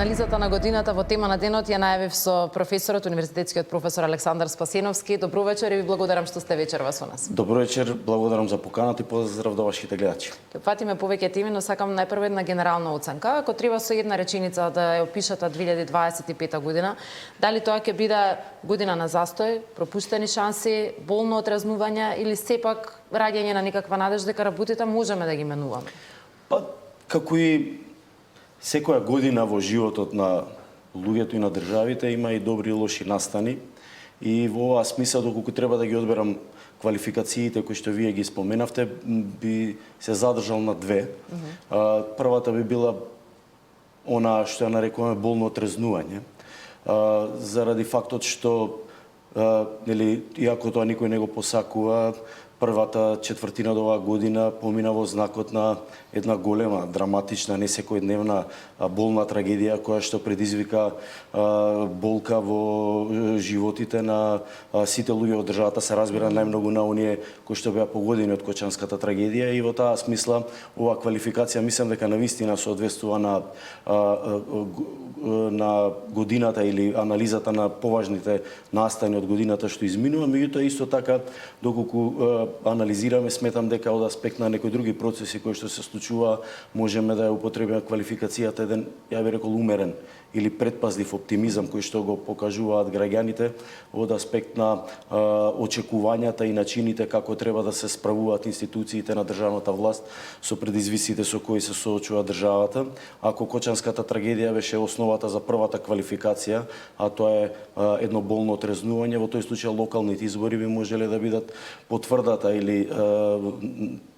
Анализата на годината во тема на денот ја најавив со професорот, универзитетскиот професор Александар Спасеновски. Добро вечер и ви благодарам што сте вечерва со нас. Добро вечер, благодарам за поканата и поздрав до вашите гледачи. Ќе фатиме повеќе теми, но сакам најпрво една генерална оценка. Ако треба со една реченица да ја опишете 2025 година, дали тоа ќе биде година на застој, пропуштени шанси, болно отразнување или сепак раѓање на некаква надежда дека работите можеме да ги менуваме? Па, како и секоја година во животот на луѓето и на државите има и добри и лоши настани. И во оваа смисла, доколку треба да ги одберам квалификациите кои што вие ги споменавте, би се задржал на две. Првата би била она што ја нарекуваме болно отрезнување. Заради фактот што, иако тоа никој не го посакува, првата четвртина од оваа година помина во знакот на една голема, драматична, не секојдневна болна трагедија која што предизвика болка во животите на сите луѓе од државата, се разбира најмногу на оние кои што беа погодени од Кочанската трагедија, и во таа смисла оваа квалификација мислам дека навистина соодветствува на годината или анализата на поважните настани од годината што изминува. Меѓутоа исто така, доколку анализираме, сметам дека од аспект на некои други процеси кои што се случува, можеме да ја употребиме квалификацијата еден, ја би рекол, умерен или предпазлив оптимизам кој што го покажуваат граѓаните од аспект на очекувањата и начините како треба да се справуваат институциите на државната власт со предизвиците со кои се соочува државата. Ако Кочанската трагедија беше основата за првата квалификација, а тоа е едно болно отрезнување, во тој случај локалните избори би можеле да бидат потврдата или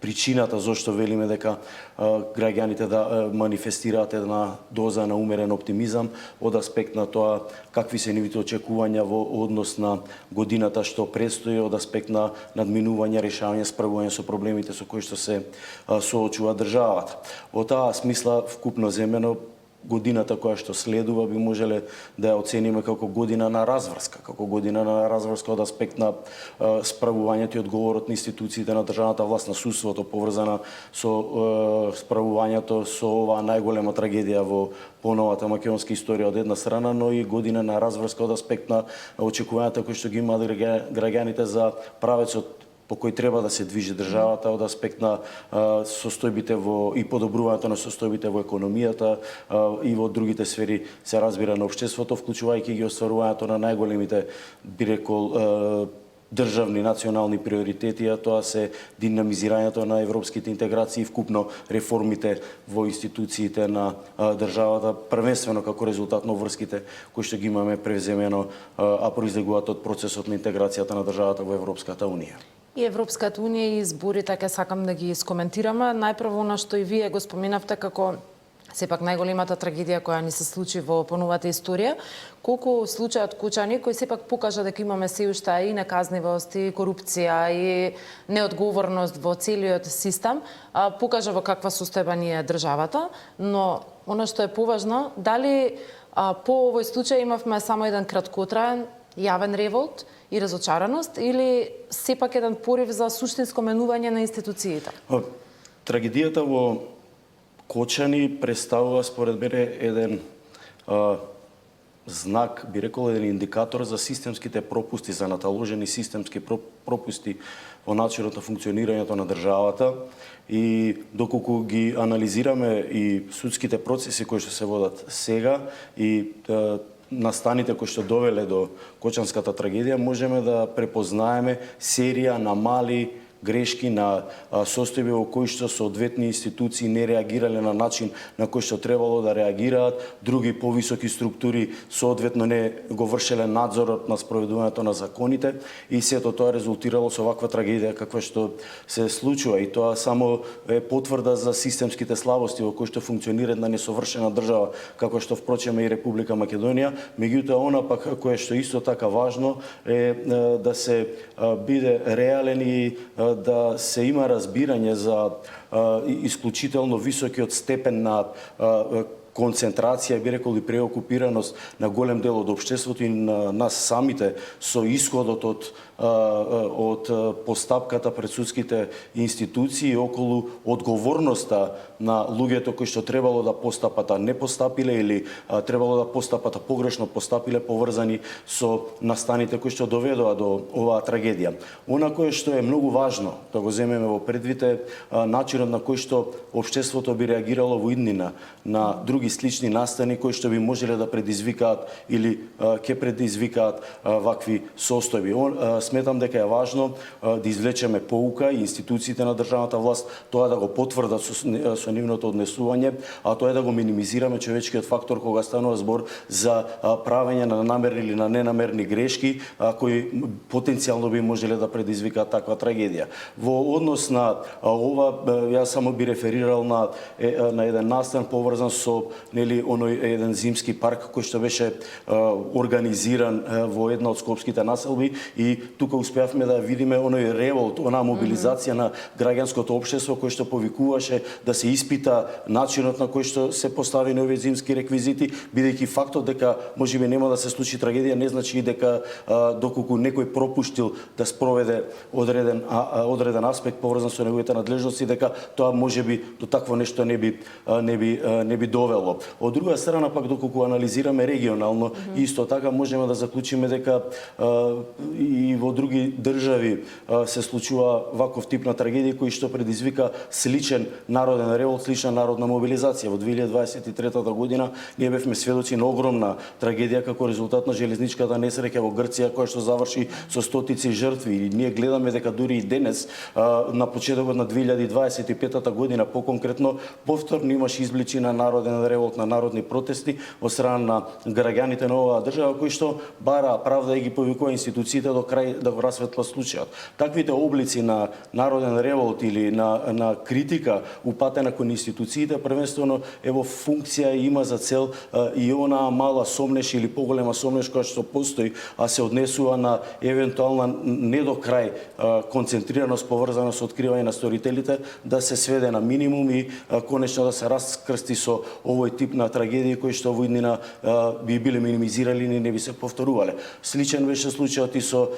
причината зошто велиме дека граѓаните да манифестираат една доза на умерен оптимизам од аспект на тоа какви се нивните очекувања во однос на годината што предстои, од аспект на надминување, решавање, справување со проблемите со кои што се соочува државата. Во таа смисла, вкупно земено, годината која што следува би можеле да ја оцениме како година на разврска, од аспект на справувањето и одговорот на институциите на државната власт, на судството, поврзана со справувањето со оваа најголема трагедија во поновата македонска историја од една страна, но и година на разврска од аспект на очекувањата кои што ги имаат граѓаните за правецот по кој треба да се движи државата, од аспект на состојбите и подобрувањето на состојбите во економијата и во другите сфери, се разбира, на општеството, вклучувајќи ги остварувањето на најголемите, би рекол, државни национални приоритети, а тоа се динамизирањето на европските интеграции и вкупно реформите во институциите на државата, првенствено како резултат на врските кои што ги имаме превземено, а произлегуваат од процесот на интеграцијата на државата во Европската унија. И Европската унија и изборите, ке сакам да ги скоментираме. Најпрво она што и вие го споменавте како сепак најголемата трагедија која ни се случи во поновата историја, колку случајот Кочани, кој сепак покажа дека имаме се уште и неказнивост, и корупција, и неодговорност во целиот систем, покажа во каква состојба ни е државата, но она што е поважно, дали по овој случај имавме само еден краткотраен јавен револт и разочараност или сепак еден порив за суштинско менување на институциите? Трагедијата во Кочани представува според мене еден знак, би рекол, еден индикатор за системските пропусти, за наталожени системски пропусти во начинот на функционирањето на државата, и доколку ги анализираме и судските процеси кои што се водат сега и настаните кои што довеле до Кочанската трагедија, можеме да препознаеме серија на мали грешки, на состојби во кои што соодветни институции не реагирале на начин на кој што требало да реагираат, други повисоки структури соодветно не го вршеле надзорот на спроведувањето на законите, и сето тоа резултирало со ваква трагедија каква што се случува, и тоа само е потврда за системските слабости во кои што функционира една несовршена држава, како што впрочем и Република Македонија. Меѓутоа, она пак кое што исто така важно е да се биде реален и да се има разбирање за исклучително високиот степен на концентрација, би рекол и преокупираност на голем дел од општеството и на нас самите со исходот од постапката пред судските институции околу одговорноста на луѓето кои што требало да постапат, а не постапиле или требало да постапат, а погрешно постапиле, поврзани со настаните кои што доведоа до оваа трагедија. Она кое што е многу важно да го земеме во предвид е начинот на кој што општеството би реагирало во иднина на други слични настани кои што би можеле да предизвикаат или ќе предизвикаат вакви состојби. Сметам дека е важно да извлечеме поука и институциите на државната власт тоа да го потврдат со нивното однесување, а тоа е да го минимизираме човечкиот фактор кога станува збор за правење на намерни или на ненамерни грешки кои потенцијално би можеле да предизвикаат таква трагедија. Во однос на ова, јас само би реферирал на еден настан поврзан со оној еден зимски парк кој што беше организиран во една од скопските населби и тука успеавме да видиме оној револт, онаа мобилизација на граѓанското општество кој што повикуваше да се испита начинот на кој што се поставени овие зимски реквизити, бидејќи фактот дека можеби нема да се случи трагедија не значи и дека доколку некој пропуштил да спроведе одреден аспект поврзан со неговите надлежности, дека тоа можеби до такво нешто не би довело. Од друга страна пак доколку анализираме регионално, исто така можеме да заклучиме дека и во други држави се случува ваков тип на трагедија кој што предизвика сличен народен револт, слична народна мобилизација. Во 2023 година ние бевме сведоци на огромна трагедија како резултат на железничката несреќа во Грција која што заврши со стотици жртви. И ние гледаме дека дури и денес на почетокот на 2025 година поконкретно повторно имаше изблици на народен револт, на народни протести од страна на граѓаните на оваа држава кои што бара правда и ги повикува институциите до крај да го расветла случајот. Таквите облици на народен револт или на критика упатена кон институциите првенствено е во функција и има за цел и онаа мала сомнеш или поголема сомнеш која што постои, а се однесува на евентуална не до крај концентрираност поврзана со откривање на сторителите да се сведе на минимум и конечно да се раскрсти со овој тип на трагедии кои што во иднина би биле минимизирали и не би се повторувале. Сличен беше случајот и со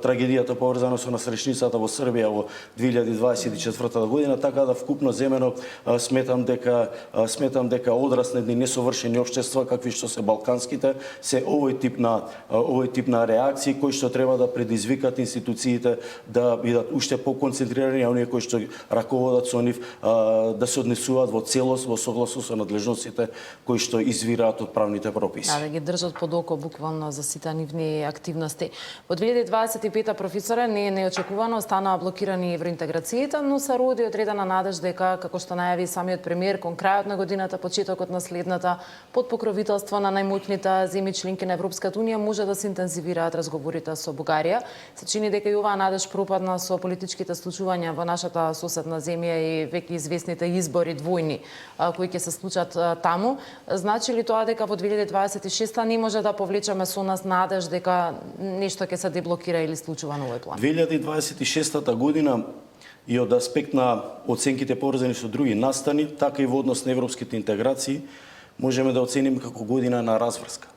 трагедијата поврзана со насречницата во Србија во 2024 година, така да вкупно земено сметам дека одрас на едни несовршени општества какви што се балканските се овој тип на реакции кои што треба да предизвикат институциите да бидат уште поконцентрирани, а оние кои што раководат со нив да се однесуваат во целост во согласност со надлежностите кои што извираат од правните прописи. Да ги држат под око буквално за сите нивни активности. Во 2025 професоре не е неочекувано станаа блокирани евроинтеграциите, но се роди одредена надеж дека како што најави самиот премиер кон крајот на годината, почетокот на следната, под покровителство на најмоćните земји членки на Европската унија може да се интензивираат разговорите со Бугарија. Се чини дека и оваа надеж пропадна со политичките случувања во нашата соседна земја и веќе известните избори двојни кои ќе се случат таму. Значи ли тоа дека во 2026 не може да повлечеме со нас надеж дека нешто ќе се деблокира или случува на овој план? 2026 година и од аспект на оценките поврзани со други настани, така и во однос на европските интеграции, можеме да оцениме како година на разврска.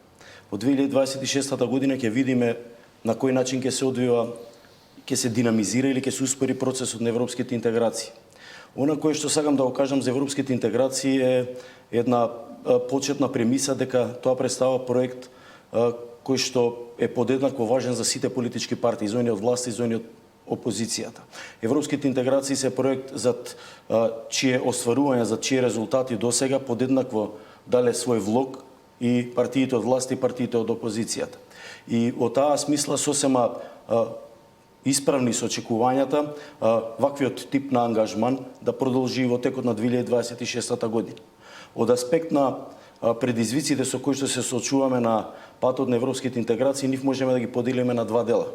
Во 2026 година ќе видиме на кој начин ќе се одвива, ќе се динамизира или ќе се успори процесот на европските интеграции. Она кое што сакам да го кажам за европските интеграции е една почетна премиса дека тоа представува проект кој што е подеднакво важен за сите политички партии, за оние од власт и за оние од опозицијата. Европските интеграции се проект за чие остварување, за чие резултати досега подеднакво дале свој влог и партиите од власт и партиите од опозицијата. И во таа смисла сосема исправни со очекувањата ваквиот тип на ангажман да продолжи во текот на 2026 година. Од аспект на предизвиците со кои што се соочуваме на патот на европските интеграции, нив можеме да ги поделиме на два дела.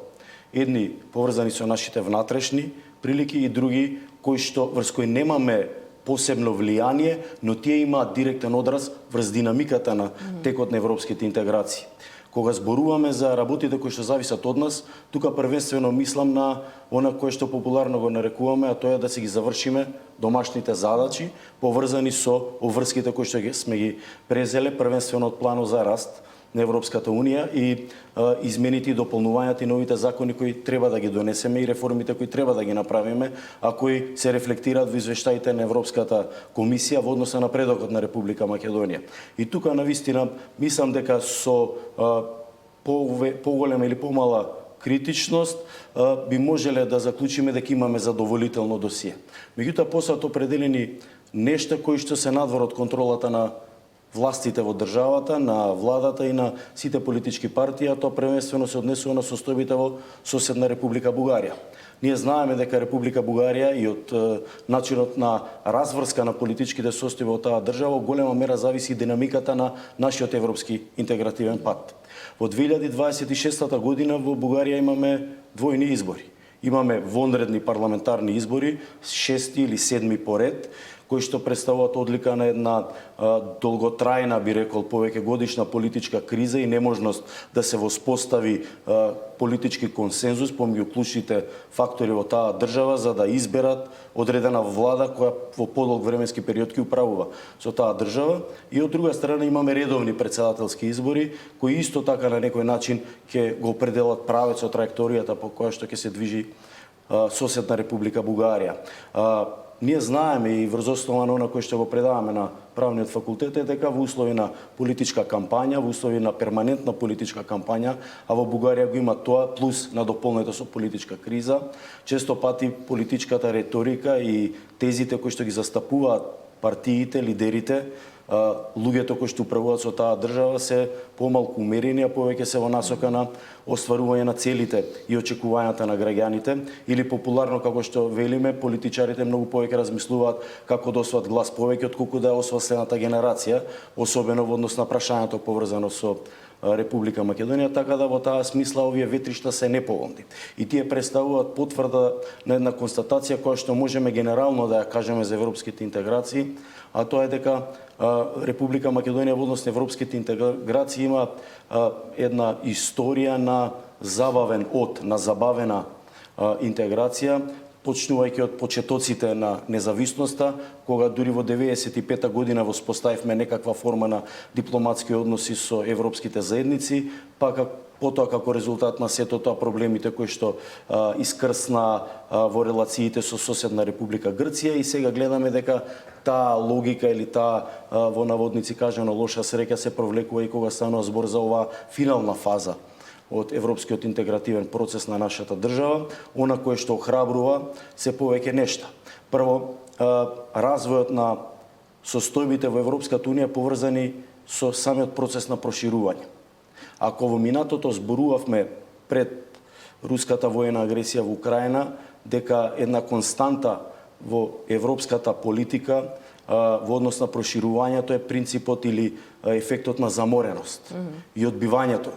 Едни поврзани со нашите внатрешни прилики и други врз кои немаме посебно влијание, но тие имаат директен одраз врз динамиката на текот на европските интеграции. Кога зборуваме за работите кои што зависат од нас, тука првенствено мислам на она кое што популарно го нарекуваме, а тоа е да си ги завршиме домашните задачи, поврзани со обврските кои што сме ги презеле првенствено од планот за раст на Европската Унија и измените и дополнувањата и новите закони кои треба да ги донесеме и реформите кои треба да ги направиме, а кои се рефлектираат во извештаите на Европската комисија во однос на напредокот на Република Македонија. И тука навистина мислам дека со поголема или помала критичност би можеле да заклучиме дека имаме задоволително досие. Меѓутоа посеат определени нешта кои што се надвор од контролата на властите во државата, на владата и на сите политички партии, а тоа првенствено се однесува на состојбите во соседна Република Бугарија. Ние знаеме дека Република Бугарија и од начинот на разврска на политичките состојби во таа држава во голема мера зависи динамиката на нашиот европски интегративен пат. Во 2026 година во Бугарија имаме двојни избори. Имаме вонредни парламентарни избори, 6 или 7 поред, кои што представуваат одлика на една долготрајна, би рекол, повеќе годишна политичка криза и неможност да се воспостави политички консензус помеѓу клучните фактори во таа држава за да изберат одредена влада која во подолг временски период ќе управува со таа држава. И од друга страна имаме редовни председателски избори кои исто така на некој начин ќе го определат правецот, траекторијата по која што ќе се движи соседна Република Бугарија. Ние знаеме и врз основа на она кое што го предаваме на правниот факултет е дека во услови на политичка кампања, во услови на перманентна политичка кампања, а во Бугарија го има тоа, плюс надополнето со политичка криза, често пати политичката реторика и тезите кои што ги застапуваат партиите, лидерите, луѓето кои што управуваат со таа држава се помалку умерени, а повеќе се во насока на остварување на целите и очекувањата на граѓаните, или популарно како што велиме, политичарите многу повеќе размислуваат како да освоат глас повеќе отколку да освоат следната генерација, особено во однос на прашањето поврзано со Република Македонија, така да во таа смисла овие ветришта се неповолни. И тие представуваат потврда на една констатација која што можеме генерално да ја кажеме за европските интеграции, а тоа е дека Република Македонија во однос на европските интеграции има една историја на забавен на забавена интеграција, почнувајќи од почетоците на независноста, кога дури во 95 година воспоставивме некаква форма на дипломатски односи со европските заедници, потоа како резултат на сето тоа проблемите кои што искрсна во релациите со соседна Република Грција и сега гледаме дека таа логика или таа во наводници кажано лоша среќа се провлекува и кога станува збор за оваа финална фаза од европскиот интегративен процес на нашата држава, она кое што охрабрува се повеќе нешта. Прво, развојот на состојбите во Европската Унија поврзани со самиот процес на проширување. Ако во минатото зборувавме пред руската воена агресија во Украина дека една константа во европската политика во однос на проширувањето е принципот или ефектот на замореност и одбивањето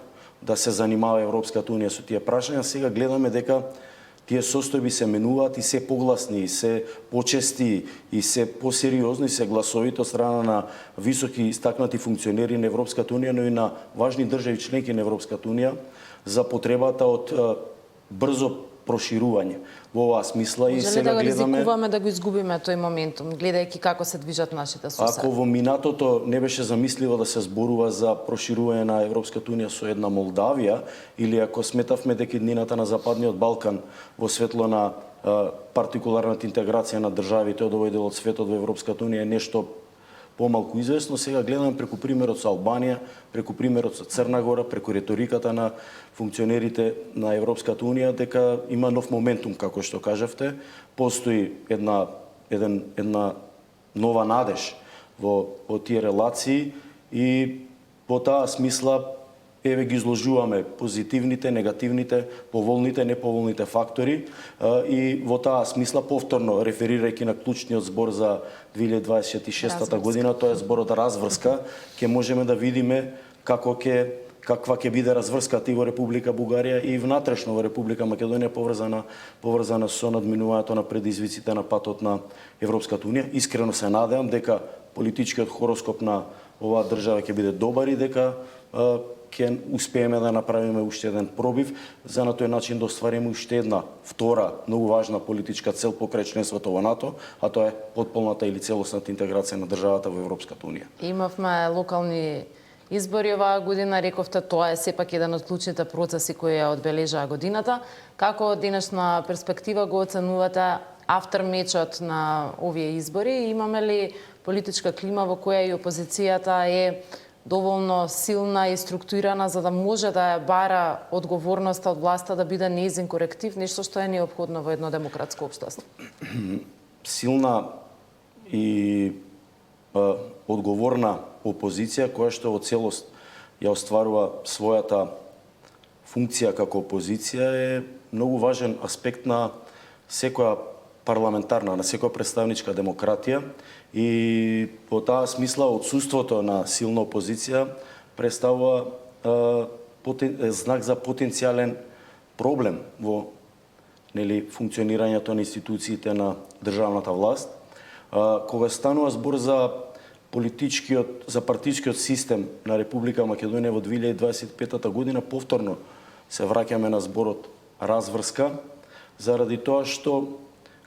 да се занимава Европската Унија со тие прашања, сега гледаме дека тие состојби се менуваат и се погласни, и се почести, и се посериозни се гласовите од страна на високи истакнати функционери на Европската Унија, но и на важни држави членки на Европската Унија за потребата од брзо проширување. Во оваа смисла и сега гледаме... Може ли да го ризикуваме да го изгубиме тој моментум, гледајќи како се движат нашите соседи? Ако во минатото не беше замисливо да се зборува за проширување на Европската Унија со една Молдавија, или ако сметавме дека иднината на Западниот Балкан во светло на партикуларната интеграција на државите од овој дел од светот во Европската Унија е нешто помалку известно, сега гледаме преку примерот со Албанија, преку примерот со Црна Гора, преку реториката на функционерите на Европската Унија, дека има нов моментум, како што кажавте, постои една нова надеж во тие релации и во таа смисла еве ги изложуваме позитивните, негативните, поволните, неповолните фактори и во таа смисла повторно реферирајќи на клучниот збор за 2026 година, тоа е зборот разврска, ќе можеме да видиме каква ќе биде разврската и во Република Бугарија и внатрешно во Република Македонија поврзана со надминувањето на предизвиците на патот на Европската Унија. Искрено се надевам дека политичкиот хороскоп на оваа држава ќе биде добар и дека ќе успееме да направиме уште еден пробив за на тој начин да оствариме уште една втора многу важна политичка цел покрај членството во НАТО, а тоа е потполната или целосната интеграција на државата во Европската унија. Имавме локални избори оваа година, рековте тоа е сепак еден од клучните процеси кои ја одбележаа годината. Како од денешна перспектива го оценувате автормечот на овие избори? Имаме ли политичка клима во која и опозицијата е доволно силна и структурирана за да може да ја бара одговорноста од власта да биде нејзин коректив, нешто што е неопходно во едно демократско општество? Силна и одговорна опозиција која што во целост ја остварува својата функција како опозиција е многу важен аспект на секоја парламентарна, на секоја представничка демократија и по таа смисла отсуството на силна опозиција представува знак за потенцијален проблем во функционирањето на институциите на државната власт. Кога станува збор за партискиот систем на Република Македонија во 2025 година, повторно се враќаме на зборот разврска, заради тоа што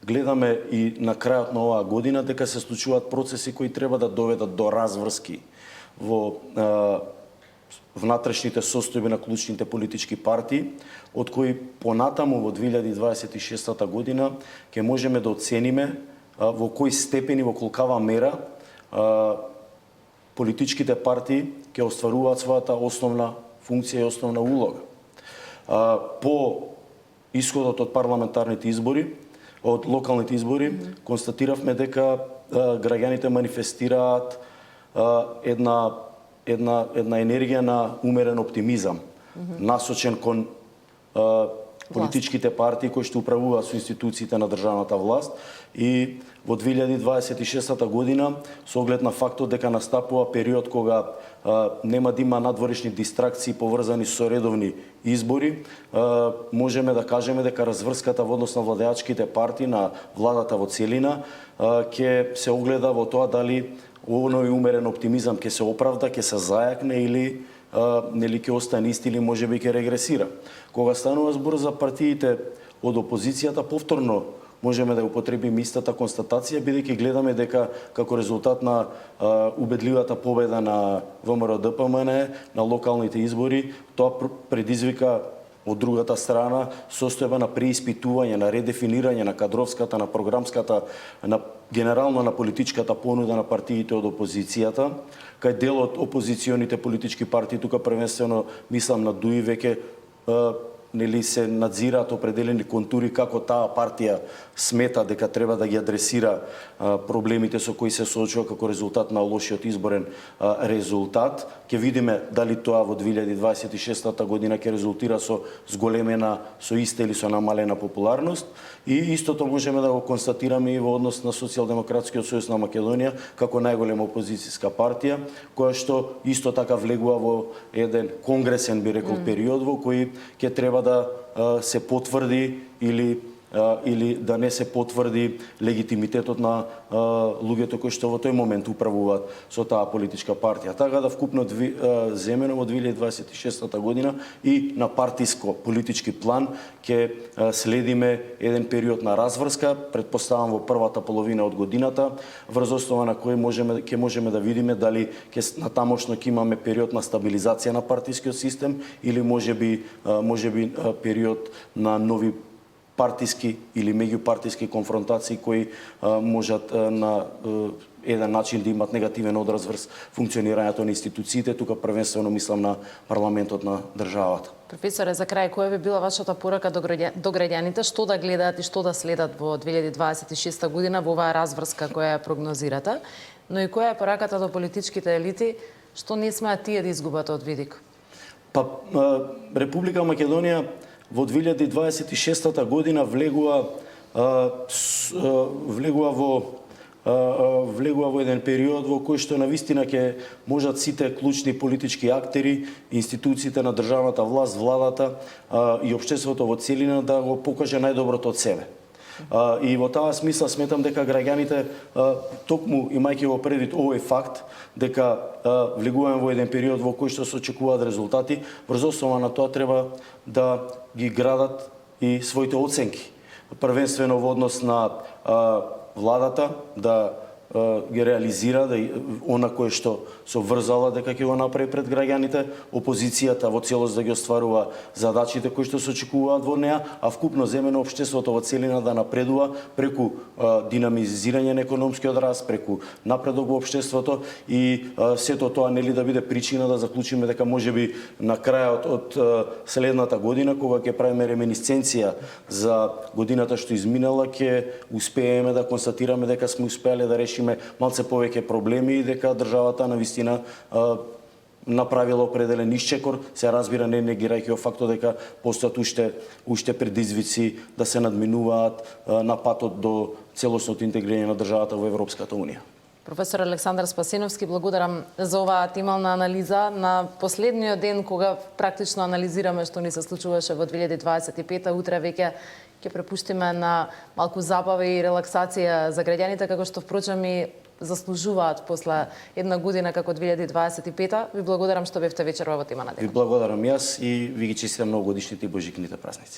гледаме и на крајот на оваа година дека се случуваат процеси кои треба да доведат до разврски во внатрешните состојби на клучните политички партии, од кои понатаму во 2026 година ќе можеме да оцениме во кој степен и во колкава мера политичките партии ќе остваруваат својата основна функција и основна улога. По исходот од парламентарните избори, од локалните избори, констатиравме дека граѓаните манифестираат една енергија на умерен оптимизам, насочен кон политичките партии кои што управуваат со институциите на државната власт и во 2026 година со оглед на фактот дека настапува период кога нема да има надворешни дистракции поврзани со редовни избори, можеме да кажеме дека разврската во однос на владеачките партии на владата во целина ќе се огледа во тоа дали оној умерен оптимизам ќе се оправда, ќе се зајакне или ќе остане ист или можеби ќе регресира. Кога станува збор за партиите од опозицијата, повторно можеме да употребиме истата констатација, бидејќи гледаме дека како резултат на убедливата победа на ВМРО-ДПМН на локалните избори, тоа предизвика од другата страна состојба на преиспитување, на редефинирање на кадровската, на програмската, на генерално на политичката понуда на партиите од опозицијата, кај дел од опозиционите политички партии, тука првенствено мислам на ДУИ, веќе се надзираат определени контури како таа партија смета дека треба да ги адресира проблемите со кои се соочува како резултат на лошиот изборен резултат. Ќе видиме дали тоа во 2026 година ќе резултира со зголемена, со иста или со намалена популарност. И истото можеме да го констатираме и во однос на Социјалдемократскиот сојуз на Македонија како најголема опозицијска партија, која што исто така влегува во еден конгресен, би рекол, период во кој ќе треба да се потврди или да не се потврди легитимитетот на луѓето кои што во тој момент управуваат со таа политичка партија. Така да вкупно земено во 2026 година и на партиско политички план ќе следиме еден период на разврска, предпоставам во првата половина од годината, врз основа на кој ќе можеме да видиме дали натамошно ќе имаме период на стабилизација на партискиот систем или можеби период на нови партиски или меѓупартиски конфронтации кои можат на еден начин да имат негативен одраз врз функционирањето на институциите, тука првенствено мислам на парламентот на државата. Професоре, за крај, која би била вашата порака до граѓаните, што да гледаат и што да следат во 2026 година во оваа разврска која ја прогнозирате, но и која е пораката до политичките елити, што не смеат тие да изгубат од видик? Република Македонија во 2026 година влегува во еден период во кој што навистина ќе можат сите клучни политички актери, институциите на државната власт, владата и општеството во целина да го покаже најдоброто од себе. И во таа смисла сметам дека граѓаните, токму имајќи во предвид овој факт, дека влегуваме во еден период во кој што се очекуваат резултати, врз основа на тоа треба да ги градат и своите оценки. Првенствено во однос на владата, да ги реализира, да она кое што се врзала дека ќе го направи пред граѓаните, опозицијата во целост да ги остварува задачите кои што се очекуваат во неа, а вкупно земено општеството во целина да напредува преку динамизирање на економскиот раст, преку напредок во општеството и сето тоа нели да биде причина да заклучиме дека можеби на крајот од следната година, кога ќе правиме реминисценција за годината што изминала, ќе успееме да констатираме дека сме успеале да решиме малце повеќе проблеми и дека државата навистина направила определен исчекор, се разбира не негирајќи о фактот дека постојат уште предизвици да се надминуваат на патот до целосното интегрирање на државата во Европската унија. Професор Александар Спасиновски, благодарам за оваа тимална анализа на последниот ден кога практично анализираме што ни се случуваше во 2025, утре веќе ќе препуштиме на малку забава и релаксација за граѓаните, како што впрочем и заслужуваат после една година како 2025. Ви благодарам што бевте вечерва во тема на денот. Ви благодарам јас и ви ги честитам новогодишните и божикните празници.